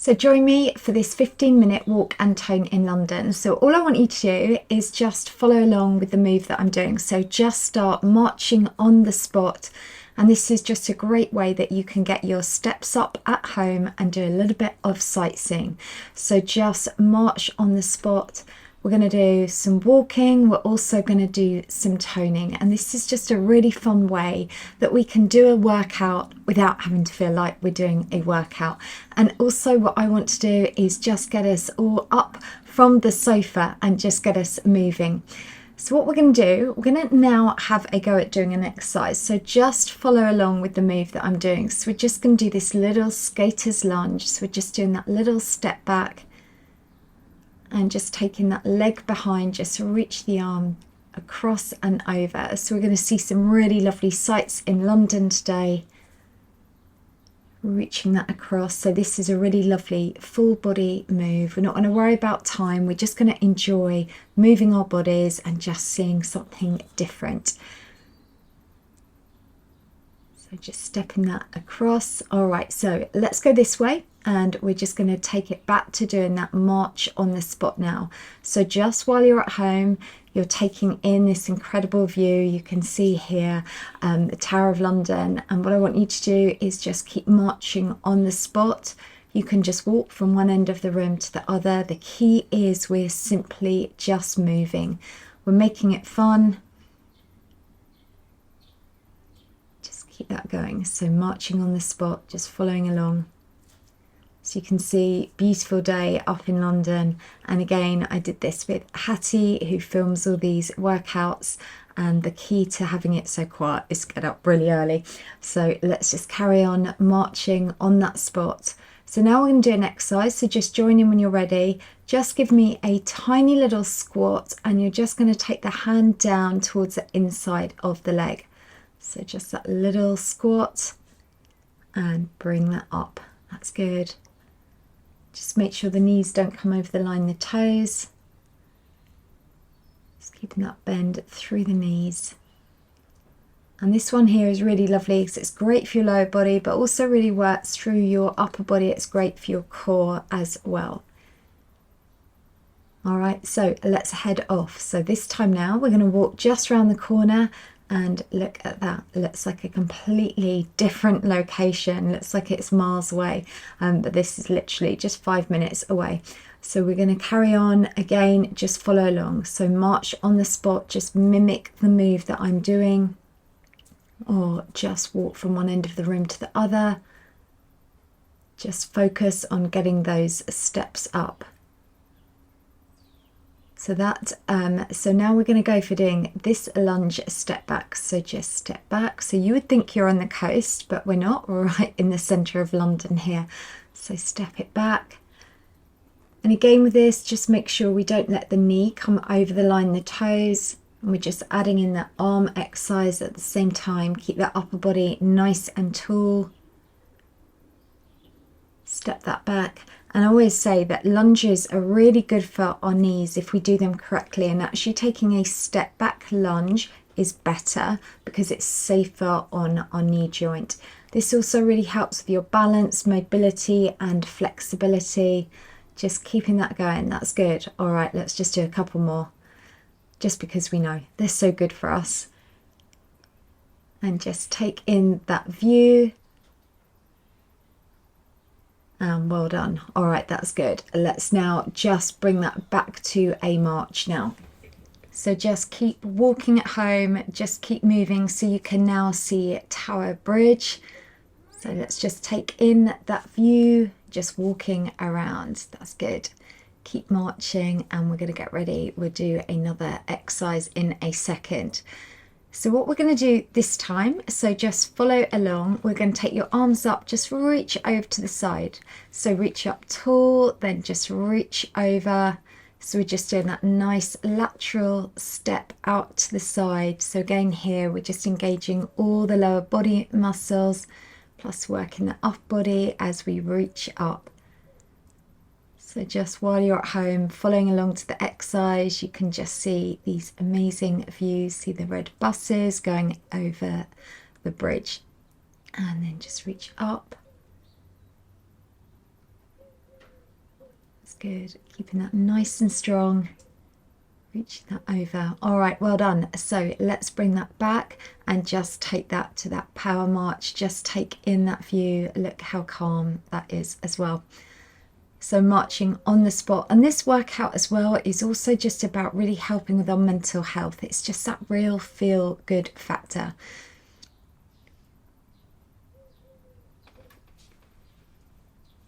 So join me for this 15-minute walk and tone in London. So all I want you to do is just follow along with the move that I'm doing. So just start marching on the spot. And this is just a great way that you can get your steps up at home and do a little bit of sightseeing. So just march on the spot. We're going to do some walking. We're also going to do some toning. And this is just a really fun way that we can do a workout without having to feel like we're doing a workout. And also what I want to do is just get us all up from the sofa and just get us moving. So what we're going to do, we're going to now have a go at doing an exercise. So just follow along with the move that I'm doing. So we're just going to do this little skater's lunge. So we're just doing that little step back and just taking that leg behind, just reach the arm across and over. So we're going to see some really lovely sights in London today. Reaching that across. So this is a really lovely full body move. We're not going to worry about time. We're just going to enjoy moving our bodies and just seeing something different. So just stepping that across. All right, so let's go this way. And we're just going to take it back to doing that march on the spot now. So just while you're at home, you're taking in this incredible view. You can see here the Tower of London. And what I want you to do is just keep marching on the spot. You can just walk from one end of the room to the other. The key is we're simply just moving. We're making it fun. Just keep that going. So marching on the spot, just following along. So you can see beautiful day up in London. And again, I did this with Hattie, who films all these workouts. And the key to having it so quiet is to get up really early. So let's just carry on marching on that spot. So now we're going to do an exercise. So just join in when you're ready. Just give me a tiny little squat and you're just going to take the hand down towards the inside of the leg. So just that little squat and bring that up. That's good. Just make sure the knees don't come over the line, the toes. Just keeping that bend through the knees. And this one here is really lovely because it's great for your lower body, but also really works through your upper body. It's great for your core as well. All right, so let's head off. So this time now, we're going to walk just around the corner. And look at that, it looks like a completely different location. Looks like it's miles away, but this is literally just 5 minutes away. So we're going to carry on again, just follow along. So march on the spot, just mimic the move that I'm doing, or just walk from one end of the room to the other. Just focus on getting those steps up. So so now we're going to go for doing this lunge step back. So just step back. So you would think you're on the coast, but we're not. We're right in the centre of London here. So step it back. And again with this, just make sure we don't let the knee come over the line, the toes. And we're just adding in that arm exercise at the same time. Keep that upper body nice and tall. Step that back. And I always say that lunges are really good for our knees if we do them correctly, and actually taking a step back lunge is better because it's safer on our knee joint. This also really helps with your balance, mobility and flexibility. Just keeping that going, that's good. All right, let's just do a couple more just because we know they're so good for us. And just take in that view. Well done. All right, that's good. Let's now just bring that back to a march now. So just keep walking at home, just keep moving so you can now see Tower Bridge. So let's just take in that view, just walking around. That's good. Keep marching and we're going to get ready. We'll do another exercise in a second. So what we're going to do this time, so just follow along. We're going to take your arms up, just reach over to the side. So reach up tall, then just reach over. So we're just doing that nice lateral step out to the side. So again here, we're just engaging all the lower body muscles, plus working the upper body as we reach up. So just while you're at home, following along to the exercise, you can just see these amazing views, see the red buses going over the bridge. And then just reach up. That's good. Keeping that nice and strong. Reaching that over. All right, well done. So let's bring that back and just take that to that power march. Just take in that view. Look how calm that is as well. So marching on the spot. And this workout as well is also just about really helping with our mental health. It's just that real feel good factor.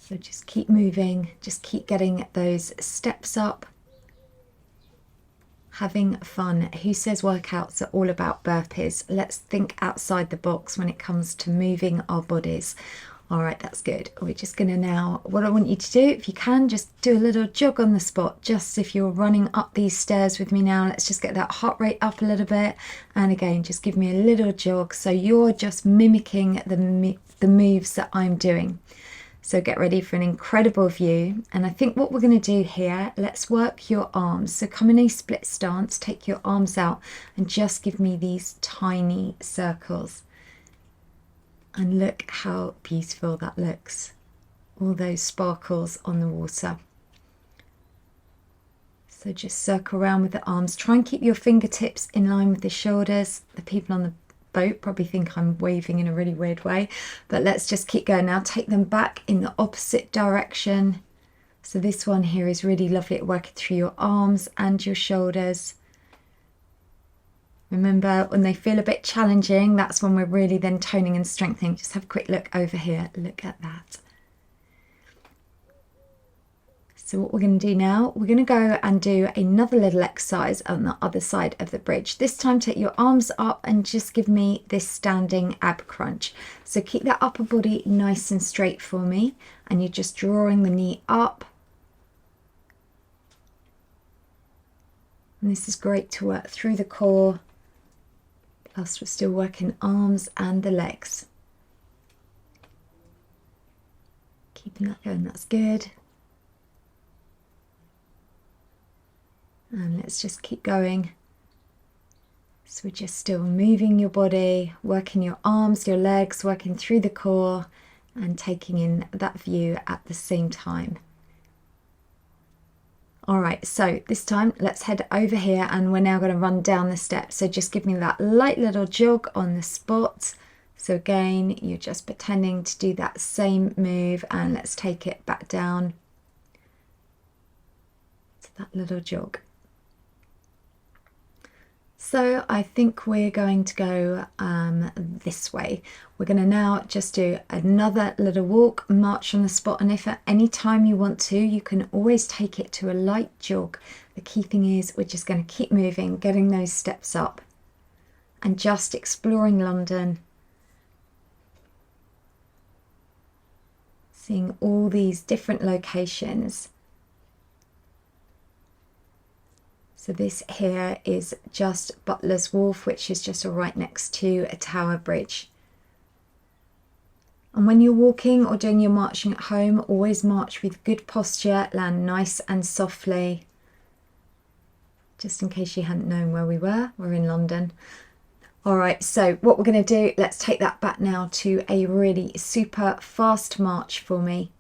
So just keep moving, just keep getting those steps up, having fun. Who says workouts are all about burpees? Let's think outside the box when it comes to moving our bodies. All right, that's good. We're just going to now, what I want you to do, if you can, just do a little jog on the spot. Just if you're running up these stairs with me now, let's just get that heart rate up a little bit. And again, just give me a little jog. So you're just mimicking the moves that I'm doing. So get ready for an incredible view. And I think what we're going to do here, let's work your arms. So come in a split stance, take your arms out and just give me these tiny circles. And look how beautiful that looks. All those sparkles on the water. So just circle around with the arms. Try and keep your fingertips in line with the shoulders. The people on the boat probably think I'm waving in a really weird way, but let's just keep going. Now take them back in the opposite direction. So this one here is really lovely at working through your arms and your shoulders. Remember, when they feel a bit challenging, that's when we're really then toning and strengthening. Just have a quick look over here. Look at that. So what we're going to do now, we're going to go and do another little exercise on the other side of the bridge. This time take your arms up and just give me this standing ab crunch. So keep that upper body nice and straight for me. And you're just drawing the knee up. And this is great to work through the core. Plus we're still working arms and the legs. Keeping that going, that's good. And let's just keep going. So we're just still moving your body, working your arms, your legs, working through the core and taking in that view at the same time. All right, so this time let's head over here and we're now going to run down the steps. So just give me that light little jog on the spot. So again, you're just pretending to do that same move and let's take it back down to that little jog. So I think we're going to go this way. We're going to now just do another little walk, march on the spot, and if at any time you want to, you can always take it to a light jog. The key thing is we're just going to keep moving, getting those steps up and just exploring London. Seeing all these different locations. So this here is just Butler's Wharf, which is just right next to a tower bridge. And when you're walking or doing your marching at home, always march with good posture, land nice and softly. Just in case you hadn't known where we were, we're in London. All right, so what we're going to do, let's take that back now to a really super fast march for me.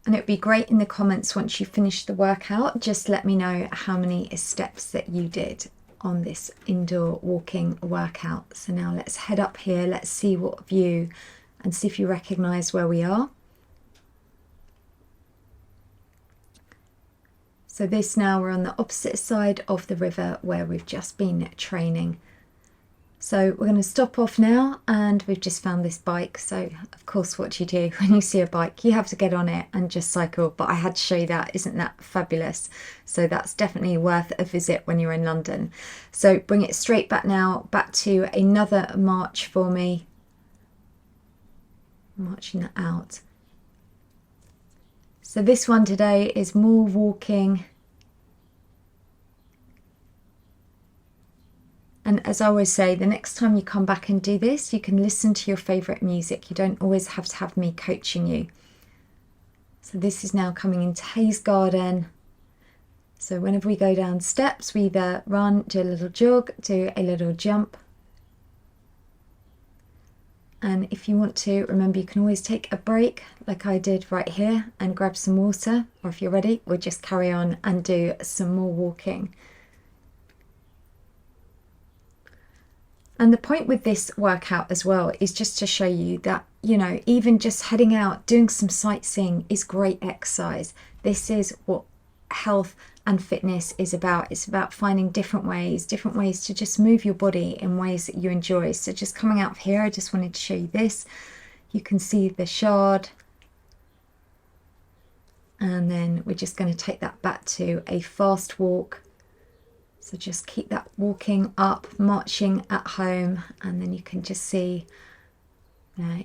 And it would be great in the comments once you finish the workout, just let me know how many steps that you did on this indoor walking workout. So now let's head up here, let's see what view and see if you recognise where we are. So this now we're on the opposite side of the river where we've just been training. So we're going to stop off now and we've just found this bike. So of course what do you do when you see a bike? You have to get on it and just cycle. But I had to show you that. Isn't that fabulous? So that's definitely worth a visit when you're in London. So bring it straight back now, back to another march for me. Marching that out. So this one today is more walking. And as I always say, the next time you come back and do this, you can listen to your favourite music. You don't always have to have me coaching you. So this is now coming into Hayes Garden. So whenever we go down steps, we either run, do a little jog, do a little jump. And if you want to, remember you can always take a break like I did right here and grab some water, or if you're ready, we'll just carry on and do some more walking. And the point with this workout as well is just to show you that, you know, even just heading out, doing some sightseeing is great exercise. This is what health and fitness is about. It's about finding different ways to just move your body in ways that you enjoy. So just coming out here, I just wanted to show you this. You can see the Shard. And then we're just going to take that back to a fast walk. So just keep that walking up, marching at home, and then you can just see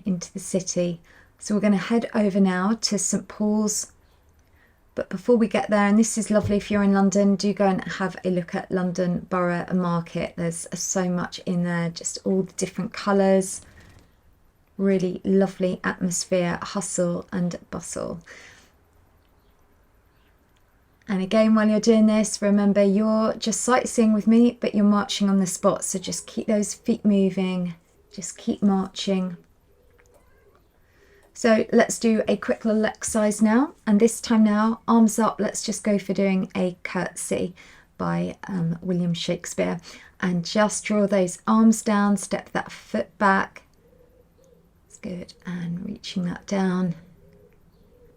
into the city. So we're going to head over now to St Paul's. But before we get there, and this is lovely if you're in London, do go and have a look at London Borough Market. There's so much in there, just all the different colours. Really lovely atmosphere, hustle and bustle. And again, while you're doing this, remember you're just sightseeing with me, but you're marching on the spot. So just keep those feet moving, just keep marching. So let's do a quick little exercise now. And this time now, arms up, let's just go for doing a curtsy by William Shakespeare. And just draw those arms down, step that foot back. That's good. And reaching that down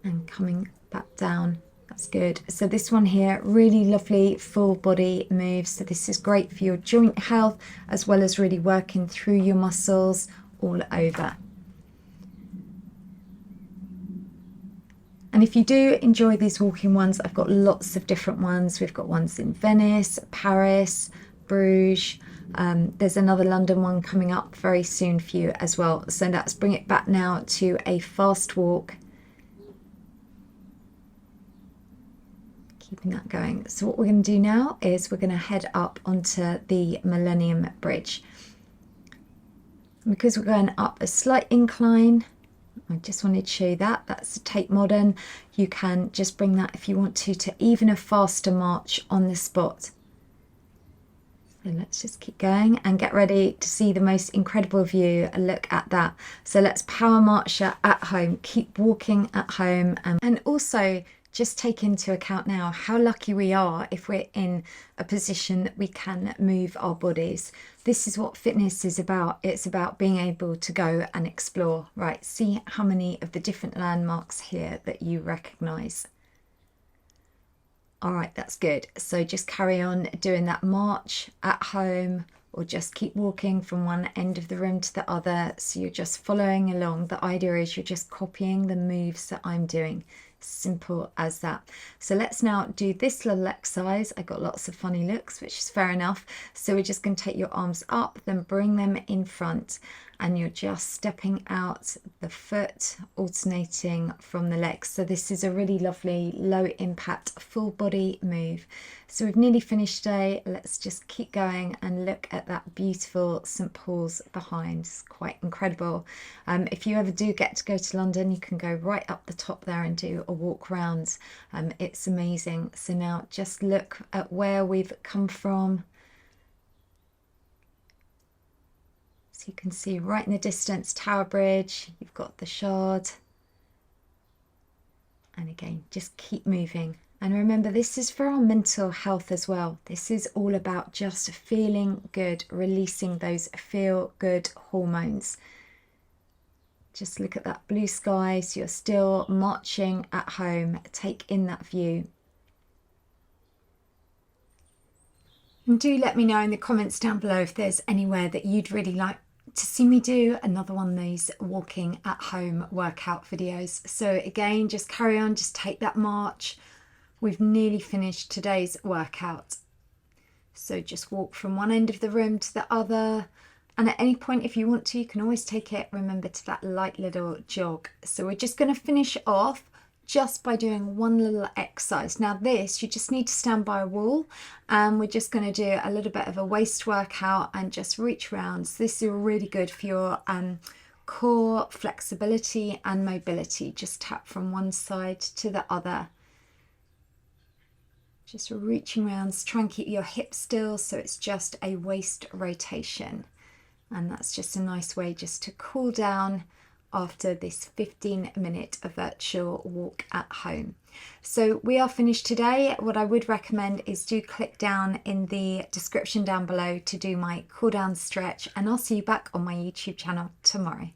and coming back down. That's good. So this one here, really lovely full body moves. So this is great for your joint health, as well as really working through your muscles all over. And if you do enjoy these walking ones, I've got lots of different ones. We've got ones in Venice, Paris, Bruges. There's another London one coming up very soon for you as well. So let's bring it back now to a fast walk. Keeping that going. So what we're going to do now is we're going to head up onto the Millennium Bridge. And because we're going up a slight incline, I just wanted to show you that. That's the Tate Modern. You can just bring that if you want to even a faster march on the spot. So let's just keep going and get ready to see the most incredible view. Look at that. So let's power march at home. Keep walking at home, and also just take into account now how lucky we are if we're in a position that we can move our bodies. This is what fitness is about. It's about being able to go and explore. Right, see how many of the different landmarks here that you recognise. All right, that's good. So just carry on doing that march at home, or just keep walking from one end of the room to the other. So you're just following along. The idea is you're just copying the moves that I'm doing. Simple as that. So let's now do this little exercise. I got lots of funny looks, which is fair enough. So we're just going to take your arms up, then bring them in front, and you're just stepping out the foot, alternating from the legs. So this is a really lovely low impact full body move. So we've nearly finished today. Let's just keep going and look at that beautiful St Paul's behind. It's quite incredible. If you ever do get to go to London, you can go right up the top there and do a walk round. It's amazing. So now just look at where we've come from. So you can see right in the distance Tower Bridge, you've got the Shard. And again, just keep moving. And remember, this is for our mental health as well. This is all about just feeling good, releasing those feel good hormones. Just look at that blue sky. So you're still marching at home. Take in that view. And do let me know in the comments down below if there's anywhere that you'd really like to see me do another one of these walking at home workout videos. So again, just carry on, just take that march. We've nearly finished today's workout. So just walk from one end of the room to the other. And at any point, if you want to, you can always take it, remember, to that light little jog. So we're just going to finish off just by doing one little exercise. Now this, you just need to stand by a wall, and we're just going to do a little bit of a waist workout and just reach around. So this is really good for your core flexibility and mobility. Just tap from one side to the other. Just reaching around, try and keep your hips still, so it's just a waist rotation. And that's just a nice way just to cool down after this 15-minute virtual walk at home. So we are finished today. What I would recommend is do click down in the description down below to do my cool down stretch, and I'll see you back on my YouTube channel tomorrow.